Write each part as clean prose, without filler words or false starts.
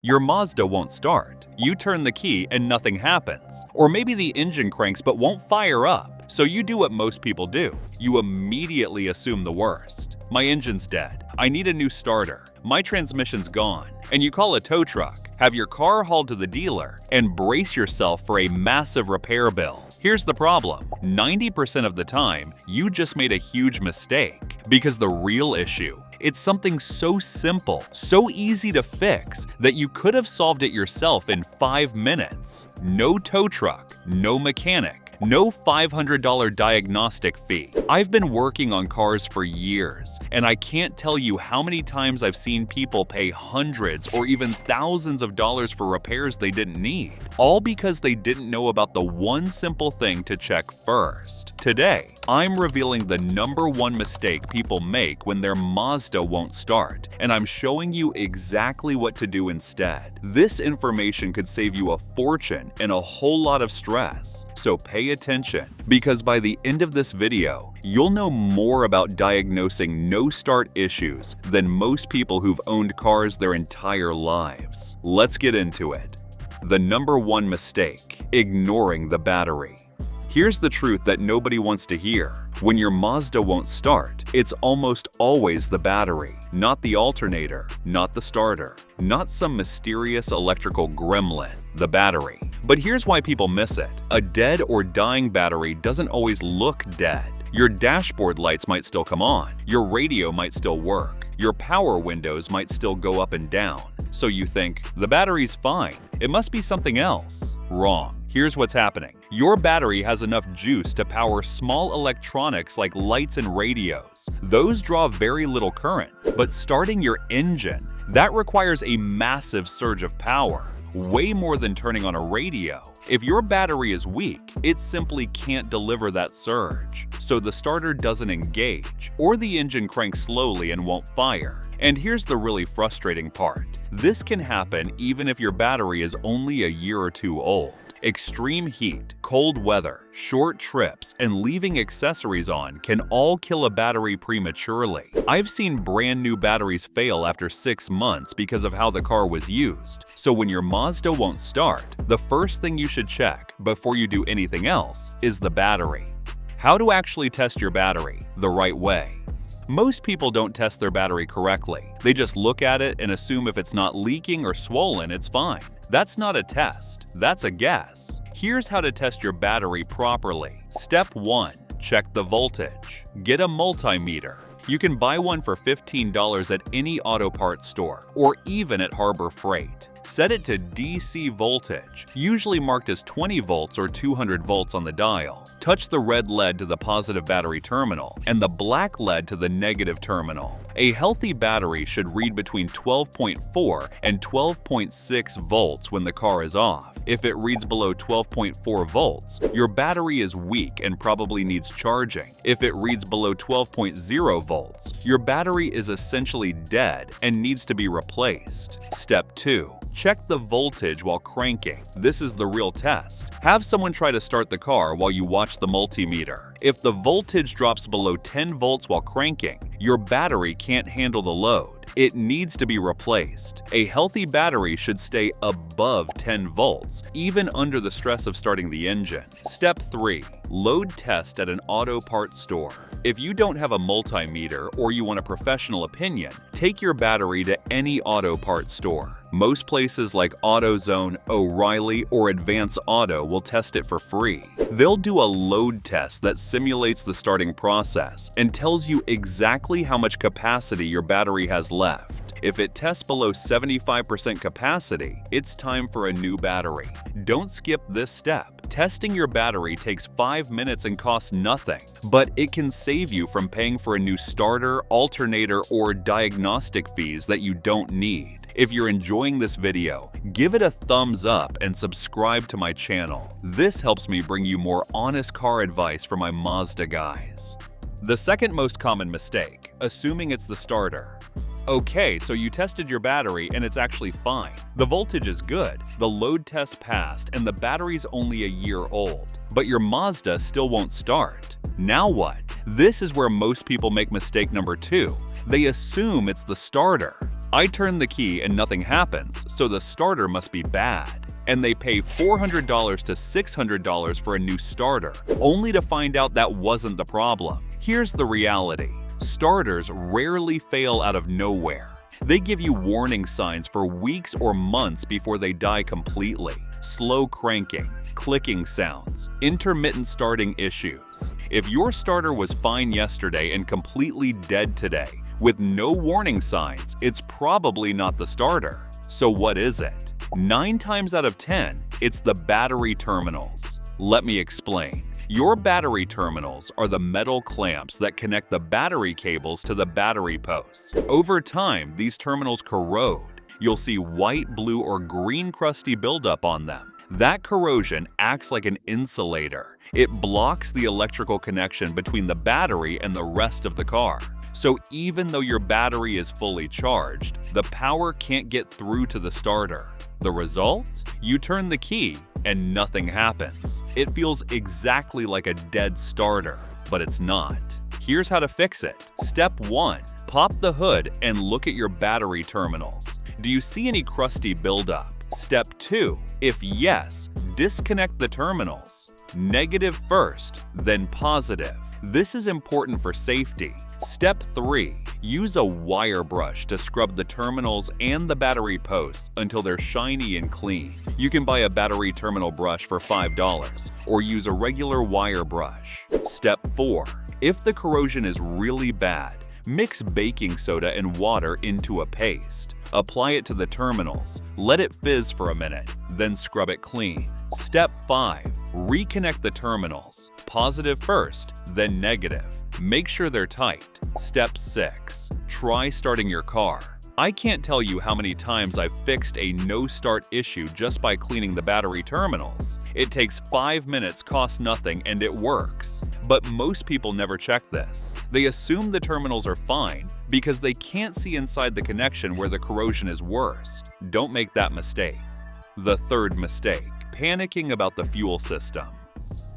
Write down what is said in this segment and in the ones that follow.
Your Mazda won't start. You turn the key and nothing happens. Or maybe the engine cranks but won't fire up. So you do what most people do. You immediately assume the worst. My engine's dead. I need a new starter. My transmission's gone. And you call a tow truck, have your car hauled to the dealer, and brace yourself for a massive repair bill. Here's the problem. 90% of the time, you just made a huge mistake. Because the real issue, it's something so simple, so easy to fix, that you could have solved it yourself in 5 minutes. No tow truck, no mechanic, no $500 diagnostic fee. I've been working on cars for years, and I can't tell you how many times I've seen people pay hundreds or even thousands of dollars for repairs they didn't need, all because they didn't know about the one simple thing to check first. Today, I'm revealing the #1 mistake people make when their Mazda won't start, and I'm showing you exactly what to do instead. This information could save you a fortune and a whole lot of stress. So pay attention, because by the end of this video, you'll know more about diagnosing no-start issues than most people who've owned cars their entire lives. Let's get into it. The #1 mistake: ignoring the battery. Here's the truth that nobody wants to hear. When your Mazda won't start, it's almost always the battery, not the alternator, not the starter, not some mysterious electrical gremlin, the battery. But here's why people miss it. A dead or dying battery doesn't always look dead. Your dashboard lights might still come on, your radio might still work, your power windows might still go up and down. So you think, the battery's fine, it must be something else. Wrong. Here's what's happening. Your battery has enough juice to power small electronics like lights and radios. Those draw very little current. But starting your engine, that requires a massive surge of power. Way more than turning on a radio. If your battery is weak, it simply can't deliver that surge. So the starter doesn't engage, or the engine cranks slowly and won't fire. And here's the really frustrating part. This can happen even if your battery is only a year or two old. Extreme heat, cold weather, short trips, and leaving accessories on can all kill a battery prematurely. I've seen brand new batteries fail after 6 months because of how the car was used. So when your Mazda won't start, the first thing you should check before you do anything else is the battery. How to actually test your battery the right way. Most people don't test their battery correctly. They just look at it and assume if it's not leaking or swollen, it's fine. That's not a test. That's a guess. Here's how to test your battery properly. Step 1. Check the voltage. Get a multimeter. You can buy one for $15 at any auto parts store, or even at Harbor Freight. Set it to DC voltage, usually marked as 20 volts or 200 volts on the dial. Touch the red lead to the positive battery terminal and the black lead to the negative terminal. A healthy battery should read between 12.4 and 12.6 volts when the car is off. If it reads below 12.4 volts, your battery is weak and probably needs charging. If it reads below 12.0 volts, your battery is essentially dead and needs to be replaced. Step 2. Check the voltage while cranking. This is the real test. Have someone try to start the car while you watch the multimeter. If the voltage drops below 10 volts while cranking, your battery can't handle the load. It needs to be replaced. A healthy battery should stay above 10 volts, even under the stress of starting the engine. Step 3. Load test at an auto parts store. If you don't have a multimeter or you want a professional opinion, take your battery to any auto parts store. Most places like AutoZone, O'Reilly, or Advance Auto will test it for free. They'll do a load test that simulates the starting process and tells you exactly how much capacity your battery has left. If it tests below 75% capacity, it's time for a new battery. Don't skip this step. Testing your battery takes 5 minutes and costs nothing, but it can save you from paying for a new starter, alternator, or diagnostic fees that you don't need. If you're enjoying this video, give it a thumbs up and subscribe to my channel. This helps me bring you more honest car advice for my Mazda guys. The second most common mistake: assuming it's the starter. Okay, so you tested your battery and it's actually fine. The voltage is good, the load test passed, and the battery's only a year old. But your Mazda still won't start. Now what? This is where most people make mistake number 2. They assume it's the starter. I turn the key and nothing happens, so the starter must be bad. And they pay $400 to $600 for a new starter, only to find out that wasn't the problem. Here's the reality. Starters rarely fail out of nowhere. They give you warning signs for weeks or months before they die completely. Slow cranking, clicking sounds, intermittent starting issues. If your starter was fine yesterday and completely dead today, with no warning signs, it's probably not the starter. So what is it? 9 times out of 10, it's the battery terminals. Let me explain. Your battery terminals are the metal clamps that connect the battery cables to the battery posts. Over time, these terminals corrode. You'll see white, blue, or green crusty buildup on them. That corrosion acts like an insulator. It blocks the electrical connection between the battery and the rest of the car. So even though your battery is fully charged, the power can't get through to the starter. The result? You turn the key and nothing happens. It feels exactly like a dead starter, but it's not. Here's how to fix it. Step 1. Pop the hood and look at your battery terminals. Do you see any crusty buildup? Step 2. If yes, disconnect the terminals. Negative first, then positive. This is important for safety. Step 3. Use a wire brush to scrub the terminals and the battery posts until they're shiny and clean. You can buy a battery terminal brush for $5 or use a regular wire brush. Step 4. If the corrosion is really bad, mix baking soda and water into a paste. Apply it to the terminals, let it fizz for a minute, then scrub it clean. Step 5. Reconnect the terminals. Positive first, then negative. Make sure they're tight. Step 6. Try starting your car. I can't tell you how many times I've fixed a no-start issue just by cleaning the battery terminals. It takes 5 minutes, costs nothing, and it works. But most people never check this. They assume the terminals are fine because they can't see inside the connection where the corrosion is worst. Don't make that mistake. The third mistake, panicking about the fuel system.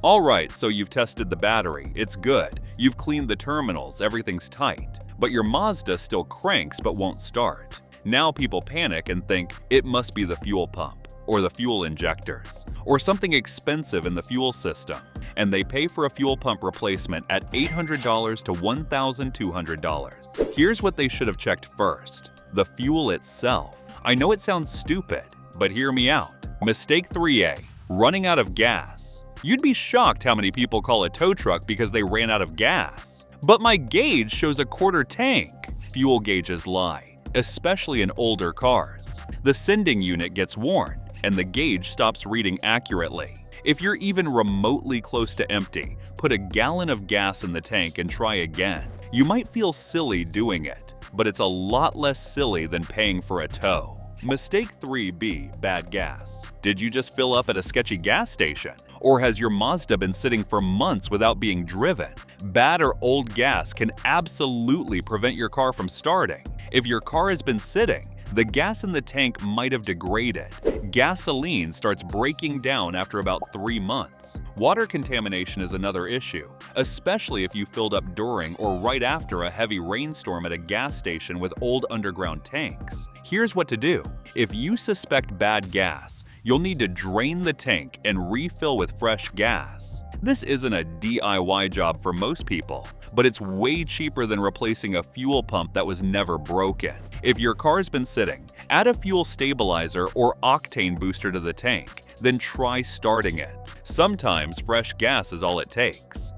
Alright, so you've tested the battery, it's good. You've cleaned the terminals, everything's tight. But your Mazda still cranks but won't start. Now people panic and think it must be the fuel pump, or the fuel injectors, or something expensive in the fuel system. And they pay for a fuel pump replacement at $800 to $1,200. Here's what they should have checked first. The fuel itself. I know it sounds stupid, but hear me out. Mistake 3A. Running out of gas. You'd be shocked how many people call a tow truck because they ran out of gas. But my gauge shows a quarter tank. Fuel gauges lie, especially in older cars. The sending unit gets worn, and the gauge stops reading accurately. If you're even remotely close to empty, put a gallon of gas in the tank and try again. You might feel silly doing it, but it's a lot less silly than paying for a tow. Mistake 3B, bad gas. Did you just fill up at a sketchy gas station? Or has your Mazda been sitting for months without being driven? Bad or old gas can absolutely prevent your car from starting. If your car has been sitting, the gas in the tank might have degraded. Gasoline starts breaking down after about 3 months. Water contamination is another issue, especially if you filled up during or right after a heavy rainstorm at a gas station with old underground tanks. Here's what to do. If you suspect bad gas, you'll need to drain the tank and refill with fresh gas. This isn't a DIY job for most people, but it's way cheaper than replacing a fuel pump that was never broken. If your car's been sitting, add a fuel stabilizer or octane booster to the tank, then try starting it. Sometimes fresh gas is all it takes.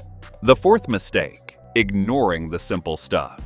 The fourth mistake, ignoring the simple stuff.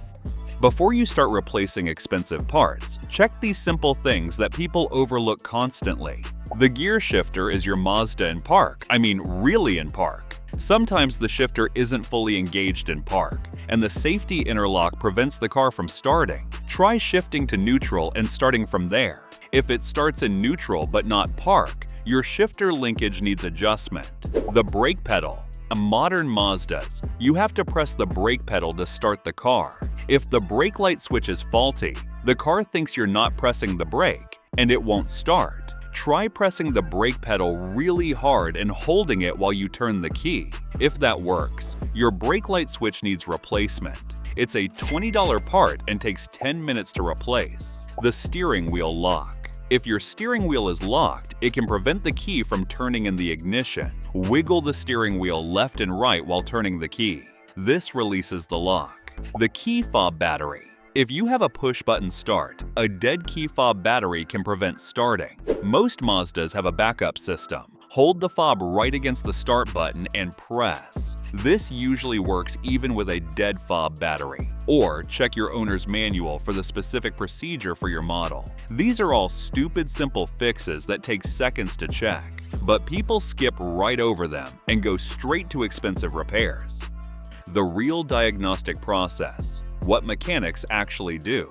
Before you start replacing expensive parts, check these simple things that people overlook constantly. The gear shifter is your Mazda in park. I mean, really in park. Sometimes the shifter isn't fully engaged in park, and the safety interlock prevents the car from starting. Try shifting to neutral and starting from there. If it starts in neutral but not park, your shifter linkage needs adjustment. The brake pedal. On modern Mazdas, you have to press the brake pedal to start the car. If the brake light switch is faulty, the car thinks you're not pressing the brake, and it won't start. Try pressing the brake pedal really hard and holding it while you turn the key. If that works, your brake light switch needs replacement. It's a $20 part and takes 10 minutes to replace. The steering wheel lock. If your steering wheel is locked, it can prevent the key from turning in the ignition. Wiggle the steering wheel left and right while turning the key. This releases the lock. The key fob battery. If you have a push-button start, a dead key fob battery can prevent starting. Most Mazdas have a backup system. Hold the fob right against the start button and press. This usually works even with a dead fob battery. Or check your owner's manual for the specific procedure for your model. These are all stupid simple fixes that take seconds to check, but people skip right over them and go straight to expensive repairs. The real diagnostic process. What mechanics actually do.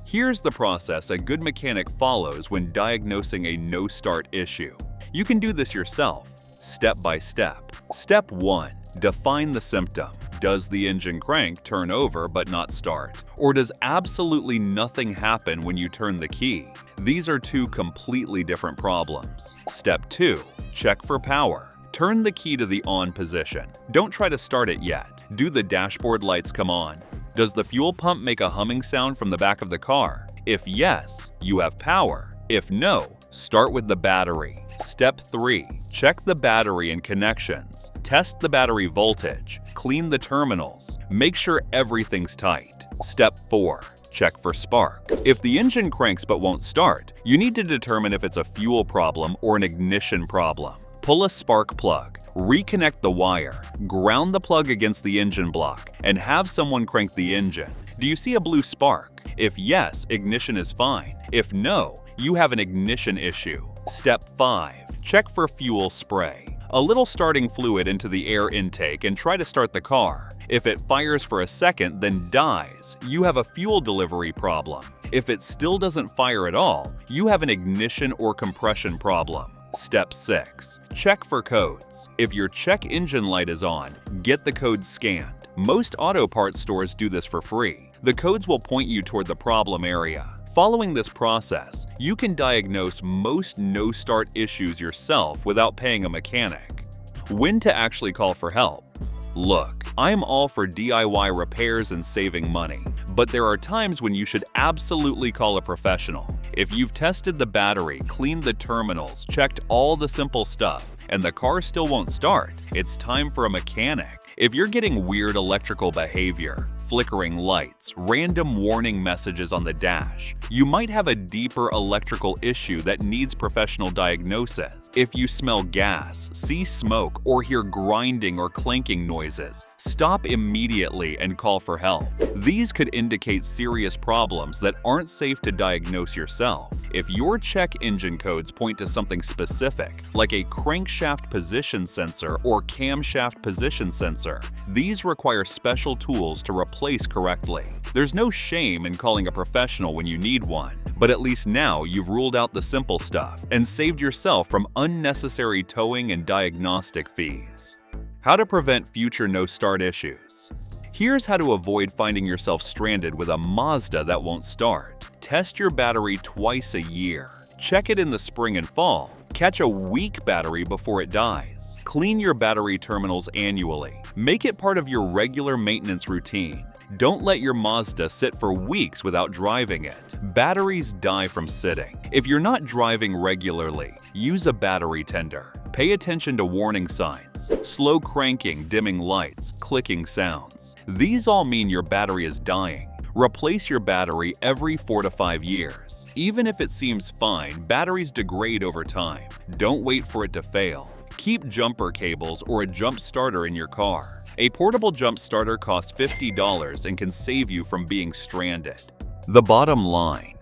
Here's the process a good mechanic follows when diagnosing a no-start issue. You can do this yourself, step by step. Step 1. Define the symptom. Does the engine crank turn over but not start? Or does absolutely nothing happen when you turn the key? These are two completely different problems. Step 2. Check for power. Turn the key to the on position. Don't try to start it yet. Do the dashboard lights come on? Does the fuel pump make a humming sound from the back of the car? If yes, you have power. If no, start with the battery. Step 3. Check the battery and connections. Test the battery voltage. Clean the terminals. Make sure everything's tight. Step 4. Check for spark. If the engine cranks but won't start, you need to determine if it's a fuel problem or an ignition problem. Pull a spark plug, reconnect the wire, ground the plug against the engine block, and have someone crank the engine. Do you see a blue spark? If yes, ignition is fine. If no, you have an ignition issue. Step 5. Check for fuel spray. A little starting fluid into the air intake and try to start the car. If it fires for a second then dies, you have a fuel delivery problem. If it still doesn't fire at all, you have an ignition or compression problem. Step 6. Check for codes. If your check engine light is on, get the code scanned. Most auto parts stores do this for free. The codes will point you toward the problem area. Following this process, you can diagnose most no-start issues yourself without paying a mechanic. When to actually call for help? Look, I'm all for DIY repairs and saving money, but there are times when you should absolutely call a professional. If you've tested the battery, cleaned the terminals, checked all the simple stuff, and the car still won't start, it's time for a mechanic. If you're getting weird electrical behavior, flickering lights, random warning messages on the dash, you might have a deeper electrical issue that needs professional diagnosis. If you smell gas, see smoke, or hear grinding or clanking noises, stop immediately and call for help. These could indicate serious problems that aren't safe to diagnose yourself. If your check engine codes point to something specific, like a crankshaft position sensor or camshaft position sensor, these require special tools to replace correctly. There's no shame in calling a professional when you need one, but at least now you've ruled out the simple stuff and saved yourself from unnecessary towing and diagnostic fees. How to prevent future no-start issues. Here's how to avoid finding yourself stranded with a Mazda that won't start. Test your battery twice a year. Check it in the spring and fall. Catch a weak battery before it dies. Clean your battery terminals annually. Make it part of your regular maintenance routine. Don't let your Mazda sit for weeks without driving it. Batteries die from sitting. If you're not driving regularly, use a battery tender. Pay attention to warning signs, slow cranking, dimming lights, clicking sounds. These all mean your battery is dying. Replace your battery every 4 to 5 years. Even if it seems fine, batteries degrade over time. Don't wait for it to fail. Keep jumper cables or a jump starter in your car. A portable jump starter costs $50 and can save you from being stranded. The bottom line.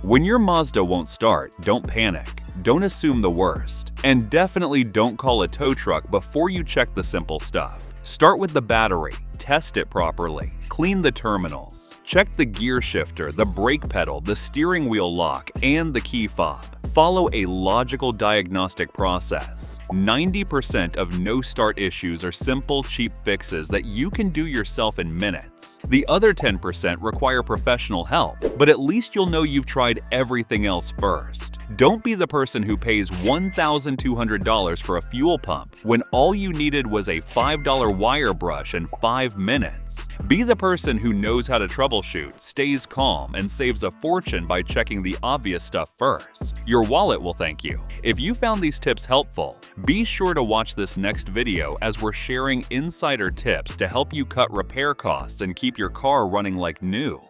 When your Mazda won't start, don't panic. Don't assume the worst. And definitely don't call a tow truck before you check the simple stuff. Start with the battery, test it properly, clean the terminals. Check the gear shifter, the brake pedal, the steering wheel lock, and the key fob. Follow a logical diagnostic process. 90% of no-start issues are simple, cheap fixes that you can do yourself in minutes. The other 10% require professional help, but at least you'll know you've tried everything else first. Don't be the person who pays $1,200 for a fuel pump when all you needed was a $5 wire brush and 5 minutes. Be the person who knows how to troubleshoot, stays calm, and saves a fortune by checking the obvious stuff first. Your wallet will thank you. If you found these tips helpful, be sure to watch this next video as we're sharing insider tips to help you cut repair costs and keep your car running like new.